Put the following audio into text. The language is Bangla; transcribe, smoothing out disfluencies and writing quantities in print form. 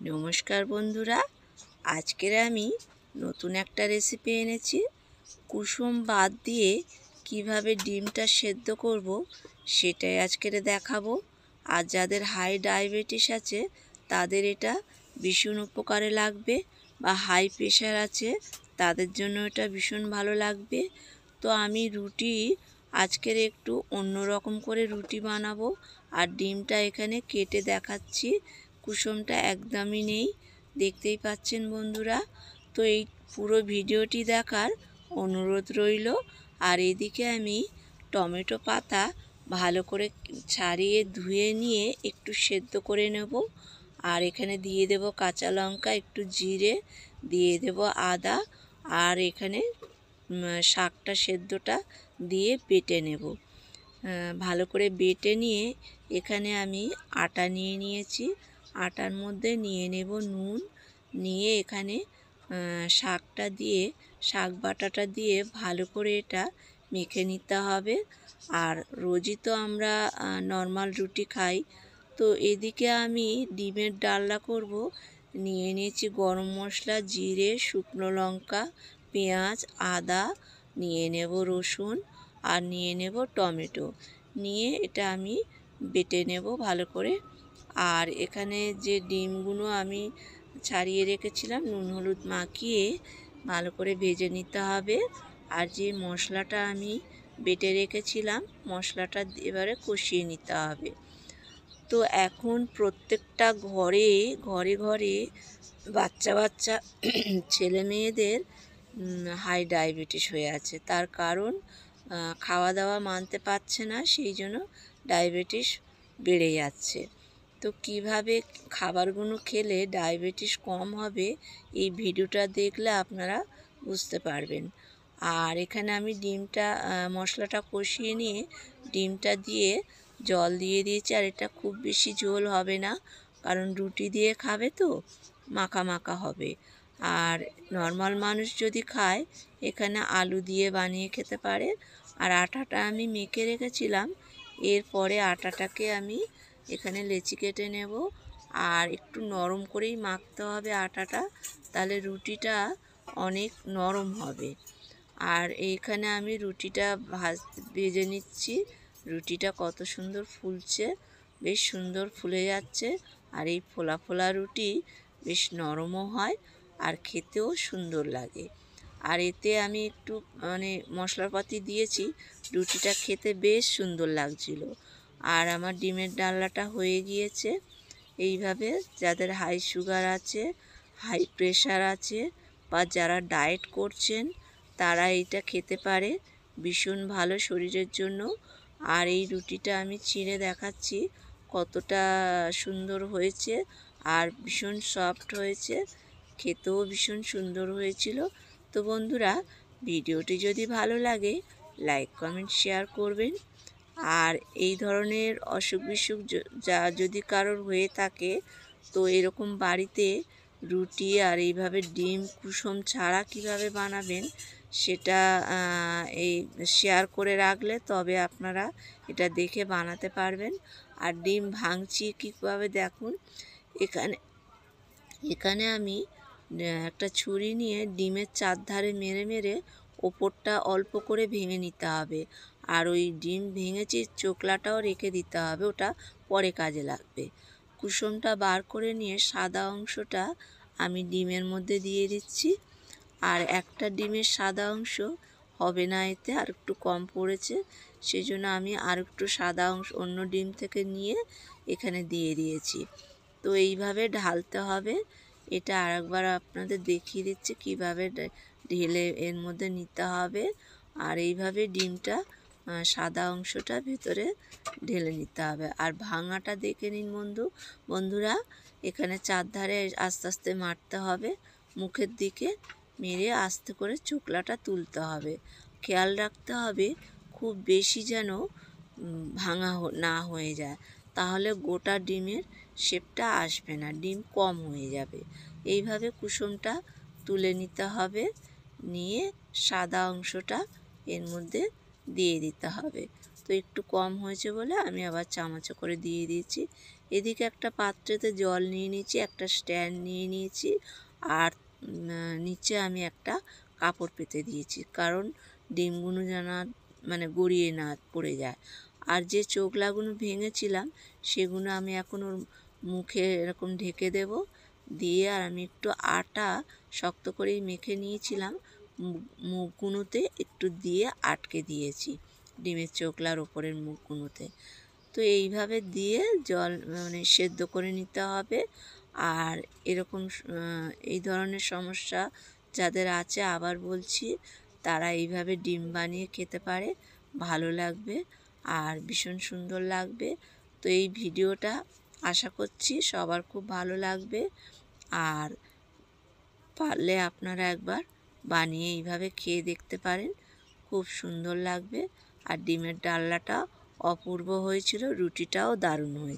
নমস্কার বন্ধুরা, আজকের আমি নতুন একটা রেসিপি এনেছি। কুসুম বাদ দিয়ে কিভাবে ডিমটা সেদ্ধ করব সেটাই আজকের দেখাবো। আর যাদের হাই ডায়াবেটিস আছে তাদের এটা ভীষণ উপকারে লাগবে, বা হাই প্রেশার আছে তাদের জন্য এটা ভীষণ ভালো লাগবে। তো আমি রুটি আজকের একটু অন্যরকম করে রুটি বানাবো। আর ডিমটা এখানে কেটে দেখাচ্ছি, কুসুমটা একদমই নেই, দেখতেই পাচ্ছেন বন্ধুরা। তো এই পুরো ভিডিওটি দেখার অনুরোধ রইল। আর এদিকে আমি টমেটো পাতা ভালো করে ছাড়িয়ে ধুয়ে নিয়ে একটু সেদ্ধ করে নেব। আর এখানে দিয়ে দেব কাঁচা লঙ্কা, একটু জিরে, দিয়ে দেব আদা, আর এখানে শাকটা সেদ্ধটা দিয়ে বেটে নেব। ভালো করে বেটে নিয়ে এখানে আমি আটা নিয়ে নিয়েছি। আটার মধ্যে নিয়ে নেব নুন, নিয়ে এখানে শাকটা দিয়ে, শাক বাটাটা দিয়ে ভালো করে এটা মেখে নিতে হবে। আর রোজই তো আমরা নর্মাল রুটি খাই। তো এদিকে আমি ডিমের ডালনা করব। নিয়ে নিয়েছি গরম মশলা, জিরে, শুকনো লঙ্কা, পেঁয়াজ, আদা, নিয়ে নেব রসুন, আর নিয়ে নেব টমেটো। নিয়ে এটা আমি বেটে নেব ভালো করে। আর এখানে যে ডিমগুলো আমি ছাড়িয়ে রেখেছিলাম নুন হলুদ মাখিয়ে ভালো করে ভেজে নিতে হবে। আর যে মশলাটা আমি বেটে রেখেছিলাম মশলাটা এবারে কষিয়ে নিতে হবে। তো এখন প্রত্যেকটা ঘরে ঘরে ঘরে বাচ্চা বাচ্চা ছেলে মেয়েদের হাই ডায়াবেটিস হয়ে আছে। তার কারণ খাওয়া দাওয়া মানতে পারছে না, সেই জন্য ডায়াবেটিস বেড়ে যাচ্ছে। তো কিভাবে খাবারগুলো খেলে ডায়াবেটিস কম হবে এই ভিডিওটা দেখলে আপনারা বুঝতে পারবেন। আর এখানে আমি ডিমটা মশলাটা কষিয়ে নিয়ে ডিমটা দিয়ে জল দিয়ে দিয়েছি। আর এটা খুব বেশি ঝোল হবে না, কারণ রুটি দিয়ে খাবে তো মাখা মাখা হবে। আর নর্মাল মানুষ যদি খায় এখানে আলু দিয়ে বানিয়ে খেতে পারে। আর আটাটা আমি মেখে রেখেছিলাম, এরপরে আটাটাকে আমি এখানে লেচি কেটে নেব। আর একটু নরম করেই মাখতে হবে আটাটা, তাহলে রুটিটা অনেক নরম হবে। আর এইখানে আমি রুটিটা ভেজে নিচ্ছি। রুটিটা কত সুন্দর ফুলছে, বেশ সুন্দর ফুলে যাচ্ছে। আর এই ফোলা ফোলা রুটি বেশ নরমও হয় আর খেতেও সুন্দর লাগে। আর এতে আমি একটু মশলাপাতি দিয়েছি, রুটিটা খেতে বেশ সুন্দর লাগছিল। আর আমার ডিমের ডালনাটা হয়ে গিয়েছে। এইভাবে যাদের হাই সুগার আছে, হাই প্রেশার আছে, বা যারা ডায়েট করছেন তারা এইটা খেতে পারে, ভীষণ ভালো শরীরের জন্য। আর এই রুটিটা আমি ছিঁড়ে দেখাচ্ছি কতটা সুন্দর হয়েছে, আর ভীষণ সফট হয়েছে, খেতেও ভীষণ সুন্দর হয়েছিল। তো বন্ধুরা, ভিডিওটি যদি ভালো লাগে লাইক কমেন্ট শেয়ার করবেন। আর এই ধরনের অসুখ বিসুখ যা যদি কারোর হয়ে থাকে, তো এরকম বাড়িতে রুটি আর এইভাবে ডিম কুসুম ছাড়া কিভাবে বানাবেন সেটা এই শেয়ার করে রাখলে তবে আপনারা এটা দেখে বানাতে পারবেন। আর ডিম ভাঙছি কীভাবে দেখুন, এখানে এখানে আমি একটা ছুরি নিয়ে ডিমের চারধারে মেরে মেরে ওপরটা অল্প করে ভেঙে নিতে হবে। আর ওই ডিম ভেঙেছি চোকলাটাও রেখে দিতে হবে, ওটা পরে কাজে লাগবে। কুসুমটা বার করে নিয়ে সাদা অংশটা আমি ডিমের মধ্যে দিয়ে দিচ্ছি। আর একটা ডিমের সাদা অংশ হবে না, এতে আর একটু কম পড়েছে, সেই জন্য আমি আর একটু সাদা অংশ অন্য ডিম থেকে নিয়ে এখানে দিয়ে দিয়েছি। তো এইভাবে ঢালতে হবে। এটা আরেকবার আপনাদের দেখিয়ে দিচ্ছি কিভাবে ঢেলে এর মধ্যে নিতে হবে। আর এইভাবে ডিমটা সাদা অংশটা ভেতরে ঢেলে নিতে হবে। আর ভাঙাটা দেখে নিন বন্ধুরা, এখানে চারধারে আস্তে আস্তে মারতে হবে, মুখের দিকে মেরে আস্তে করে চোকলাটা তুলতে হবে। খেয়াল রাখতে হবে খুব বেশি যেন ভাঙা না হয়ে যায়, তাহলে গোটা ডিমের শেপটা আসবে না, ডিম কম হয়ে যাবে। এইভাবে কুসুমটা তুলে নিতে হবে, নিয়ে সাদা অংশটা এর মধ্যে দিয়ে দিতে হবে। তো একটু কম হয়েছে বলে আমি আবার চামচে করে দিয়ে দিয়েছি। এদিকে একটা পাত্রেতে জল নিয়ে নিয়েছি, একটা স্ট্যান্ড নিয়ে নিয়েছি, আর নিচে আমি একটা কাপড় পেতে দিয়েছি, কারণ ডিমগুলো যেন মানে গড়িয়ে না পড়ে যায়। আর যে চোখলাগুলো ভেঙেছিলাম সেগুলো আমি এখন ওর মুখে এরকম ঢেকে দেব, দিয়ে আর আমি একটু আটা শক্ত করেই মেখে নিয়েছিলাম, মুখগুলোতে একটু দিয়ে আটকে দিয়েছি, ডিমের চোখলার ওপরের মুখগুলোতে। তো এইভাবে দিয়ে জল মানে সেদ্ধ করে নিতে হবে। আর এরকম এই ধরনের সমস্যা যাদের আছে, আবার বলছি, তারা এইভাবে ডিম বানিয়ে খেতে পারে, ভালো লাগবে আর ভীষণ সুন্দর লাগবে। তো এই ভিডিওটা আশা করছি সবার খুব ভালো লাগবে, আর পারলে আপনারা একবার বানিয়ে এইভাবে খেয়ে দেখতে পারেন, খুব সুন্দর লাগবে। আর ডিমের ডালনাটা অপূর্ব হয়েছিল, রুটিটাও দারুণ হয়েছিল।